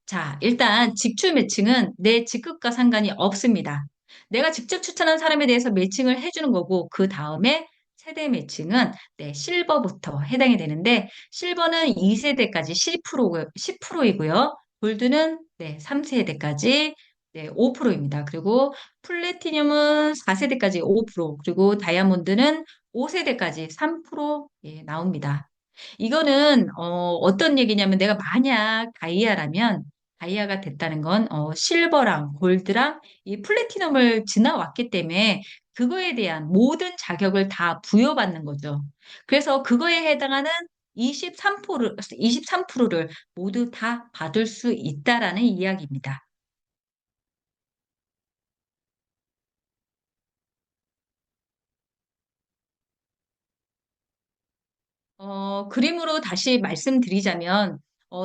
자, 일단 직출 매칭은 내 직급과 상관이 없습니다. 내가 직접 추천한 사람에 대해서 매칭을 해주는 거고, 그 다음에 세대 매칭은 네, 실버부터 해당이 되는데, 실버는 2세대까지 10%이고요. 골드는 네, 3세대까지 네, 5%입니다. 그리고 플래티늄은 4세대까지 5%, 그리고 다이아몬드는 5세대까지 3% 예, 나옵니다. 이거는 어떤 얘기냐면 내가 만약 다이아라면 다이아가 됐다는 건 실버랑 골드랑 이 플래티넘을 지나왔기 때문에 그거에 대한 모든 자격을 다 부여받는 거죠. 그래서 그거에 해당하는 23%를 모두 다 받을 수 있다라는 이야기입니다. 그림으로 다시 말씀드리자면,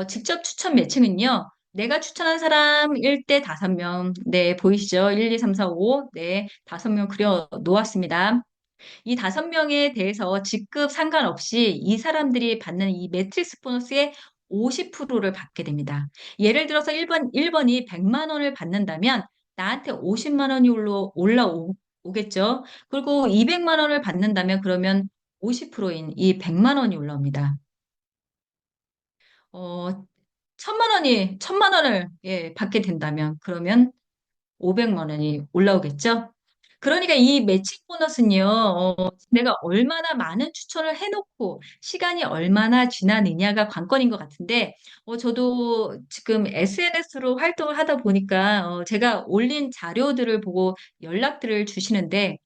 직접 추천 매칭은요, 내가 추천한 사람 1대 5명, 네, 보이시죠? 1, 2, 3, 4, 5, 네, 5명 그려 놓았습니다. 이 5명에 대해서 직급 상관없이 이 사람들이 받는 이 매트릭스 보너스의 50%를 받게 됩니다. 예를 들어서 1번이 100만 원을 받는다면 나한테 50만 원이 올라오겠죠. 그리고 200만 원을 받는다면 그러면 50%인 이 100만 원이 올라옵니다. 어, 1000만 원을 예, 받게 된다면 그러면 500만 원이 올라오겠죠? 그러니까 이 매칭 보너스는요, 내가 얼마나 많은 추천을 해놓고 시간이 얼마나 지나느냐가 관건인 것 같은데, 저도 지금 SNS로 활동을 하다 보니까, 제가 올린 자료들을 보고 연락들을 주시는데,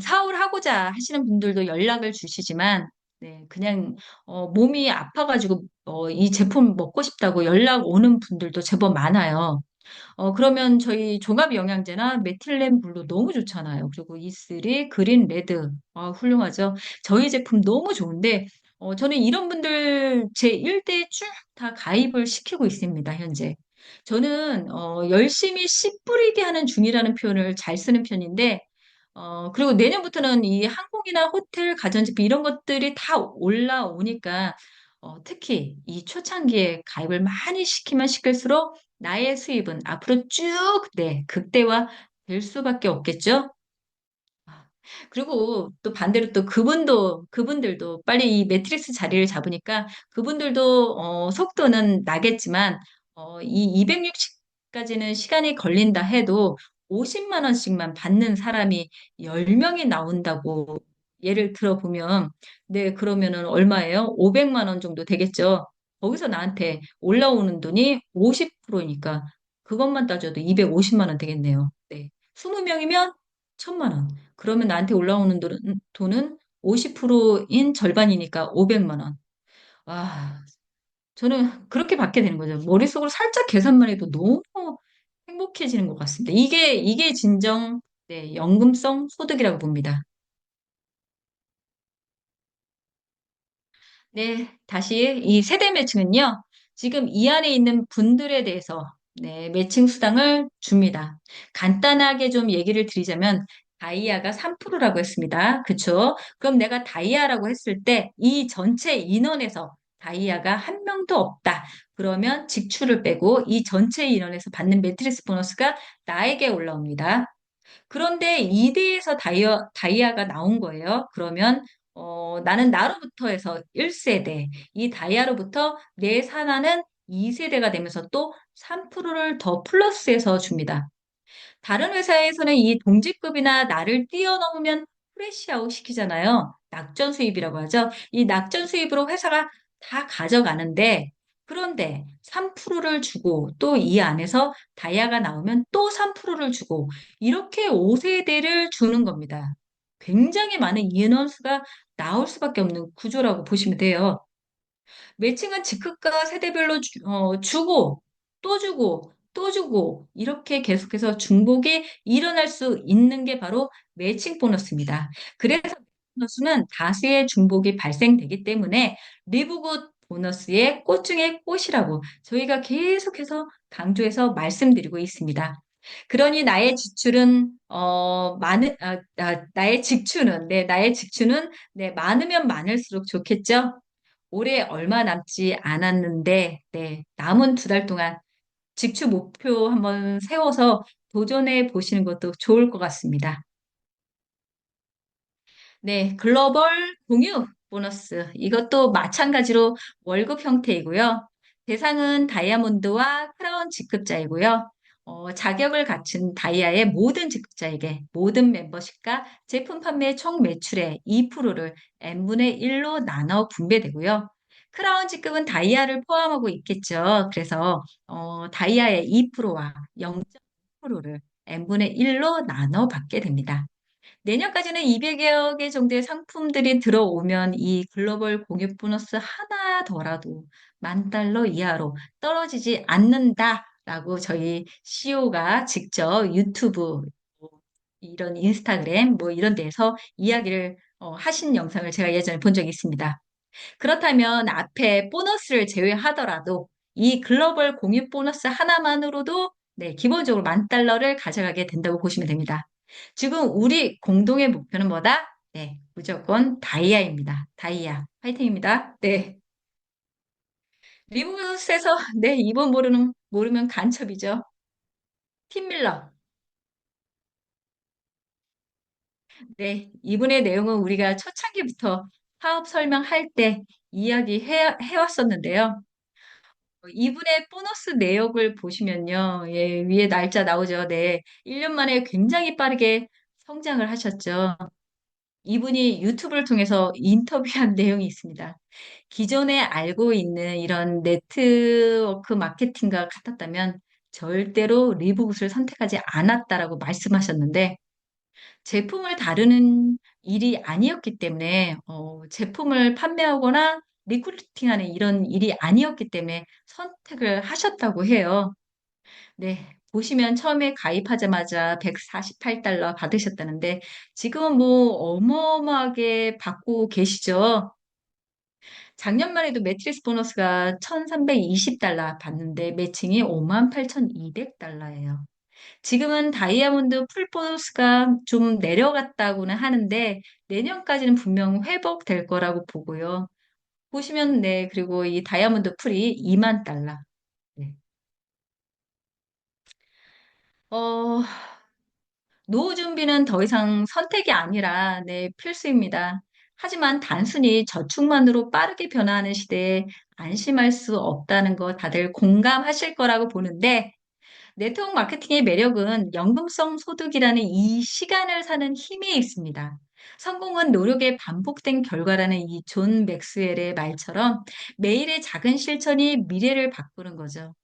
사업을 하고자 하시는 분들도 연락을 주시지만, 네, 그냥, 몸이 아파가지고, 이 제품 먹고 싶다고 연락 오는 분들도 제법 많아요. 그러면 저희 종합 영양제나 메틸렌 블루 너무 좋잖아요. 그리고 E3, 그린 레드. 훌륭하죠. 저희 제품 너무 좋은데, 저는 이런 분들 제 1대 쭉 다 가입을 시키고 있습니다, 현재. 저는, 열심히 씨 뿌리게 하는 중이라는 표현을 잘 쓰는 편인데, 그리고 내년부터는 이 항공이나 호텔, 가전제품 이런 것들이 다 올라오니까, 특히 이 초창기에 가입을 많이 시키면 시킬수록 나의 수입은 앞으로 쭉, 네, 극대화 될 수밖에 없겠죠? 아, 그리고 또 반대로 또 그분들도 빨리 이 매트릭스 자리를 잡으니까 그분들도, 속도는 나겠지만, 이 260까지는 시간이 걸린다 해도 50만 원씩만 받는 사람이 10명이 나온다고 예를 들어보면, 네, 그러면은 얼마예요? 500만 원 정도 되겠죠? 거기서 나한테 올라오는 돈이 50%니까 그것만 따져도 250만 원 되겠네요. 네. 20명이면 1000만 원. 그러면 나한테 올라오는 돈은 50%인 절반이니까 500만 원. 와, 저는 그렇게 받게 되는 거죠. 머릿속으로 살짝 계산만 해도 너무 행복해지는 것 같습니다. 이게 진정, 네, 연금성 소득이라고 봅니다. 네, 다시 이 세대 매칭은요, 지금 이 안에 있는 분들에 대해서 네, 매칭 수당을 줍니다. 간단하게 좀 얘기를 드리자면, 다이아가 3%라고 했습니다. 그쵸? 그럼 내가 다이아라고 했을 때 이 전체 인원에서 다이아가 한 명도 없다. 그러면 직출을 빼고 이 전체 인원에서 받는 매트리스 보너스가 나에게 올라옵니다. 그런데 2대에서 다이아가 나온 거예요. 그러면 나는 나로부터 해서 1세대, 이 다이아로부터 내 산하는 2세대가 되면서 또 3%를 더 플러스해서 줍니다. 다른 회사에서는 이 동직급이나 나를 뛰어넘으면 프레시아웃 시키잖아요. 낙전 수입이라고 하죠. 이 낙전 수입으로 회사가 다 가져가는데, 그런데 3%를 주고 또 이 안에서 다이아가 나오면 또 3%를 주고 이렇게 5세대를 주는 겁니다. 굉장히 많은 인원수가 나올 수밖에 없는 구조라고 보시면 돼요. 매칭은 직급과 세대별로 주고 또 주고 또 주고 이렇게 계속해서 중복이 일어날 수 있는 게 바로 매칭 보너스입니다. 그래서 보너스는 다수의 중복이 발생되기 때문에 리브굿 보너스의 꽃 중의 꽃이라고 저희가 계속해서 강조해서 말씀드리고 있습니다. 그러니 나의 지출은 나의 직추는 나의 직추는 많으면 많을수록 좋겠죠? 올해 얼마 남지 않았는데, 남은 2달 동안 직주 목표 한번 세워서 도전해 보시는 것도 좋을 것 같습니다. 네, 글로벌 공유 보너스. 이것도 마찬가지로 월급 형태이고요. 대상은 다이아몬드와 크라운 직급자이고요. 자격을 갖춘 다이아의 모든 직급자에게 모든 멤버십과 제품 판매 총 매출의 2%를 n분의 1로 나눠 분배되고요. 크라운 직급은 다이아를 포함하고 있겠죠. 그래서 다이아의 2%와 0.5%를 n분의 1로 나눠 받게 됩니다. 내년까지는 200여 개 정도의 상품들이 들어오면 이 글로벌 공유 보너스 하나 더라도 10,000달러 이하로 떨어지지 않는다라고 저희 CEO가 직접 유튜브, 뭐 이런 인스타그램, 뭐 이런 데서 이야기를 하신 영상을 제가 예전에 본 적이 있습니다. 그렇다면 앞에 보너스를 제외하더라도 이 글로벌 공유 보너스 하나만으로도 기본적으로 10,000달러를 가져가게 된다고 보시면 됩니다. 지금 우리 공동의 목표는 뭐다? 무조건 다이아입니다. 다이아. 화이팅입니다. 네. 리브스에서 이번 모르면 간첩이죠. 팀 밀러. 이분의 내용은 우리가 초창기부터 사업 설명할 때 해왔었는데요. 이분의 보너스 내역을 보시면요. 위에 날짜 나오죠. 1년 만에 굉장히 빠르게 성장을 하셨죠. 이분이 유튜브를 통해서 인터뷰한 내용이 있습니다. 기존에 알고 있는 이런 네트워크 마케팅과 같았다면 절대로 리브굿을 선택하지 않았다라고 말씀하셨는데 제품을 다루는 일이 아니었기 때문에 제품을 판매하거나 리크루팅하는 이런 일이 아니었기 때문에 선택을 하셨다고 해요. 보시면 처음에 가입하자마자 148달러 받으셨다는데 지금은 뭐 어마어마하게 받고 계시죠. 작년만 해도 매트리스 보너스가 1,320달러 받는데 매칭이 58,200달러예요. 지금은 다이아몬드 풀보너스가 좀 내려갔다고는 하는데 내년까지는 분명 회복될 거라고 보고요. 보시면 그리고 이 다이아몬드 풀이 2만 달러. 네. 어, 노후 준비는 더 이상 선택이 아니라 필수입니다. 하지만 단순히 저축만으로 빠르게 변화하는 시대에 안심할 수 없다는 거 다들 공감하실 거라고 보는데 네트워크 마케팅의 매력은 연금성 소득이라는 이 시간을 사는 힘에 있습니다. 성공은 노력의 반복된 결과라는 이 존 맥스웰의 말처럼 매일의 작은 실천이 미래를 바꾸는 거죠.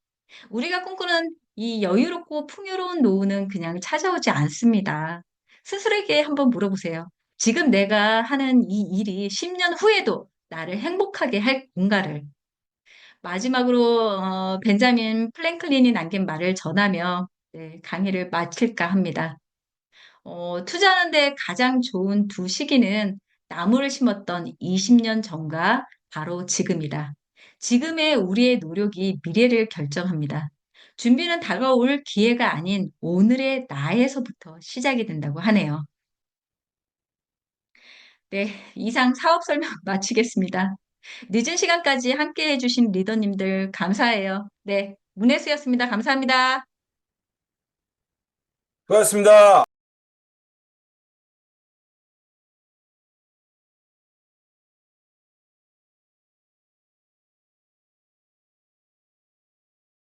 우리가 꿈꾸는 이 여유롭고 풍요로운 노후는 그냥 찾아오지 않습니다. 스스로에게 한번 물어보세요. 지금 내가 하는 이 일이 10년 후에도 나를 행복하게 할 건가를. 마지막으로 벤자민 플랭클린이 남긴 말을 전하며 강의를 마칠까 합니다. 투자하는데 가장 좋은 두 시기는 나무를 심었던 20년 전과 바로 지금이다. 지금의 우리의 노력이 미래를 결정합니다. 준비는 다가올 기회가 아닌 오늘의 나에서부터 시작이 된다고 하네요. 네, 이상 사업 설명 마치겠습니다. 늦은 시간까지 함께 해주신 리더님들 감사해요. 네, 문혜수였습니다. 감사합니다. 수고하셨습니다.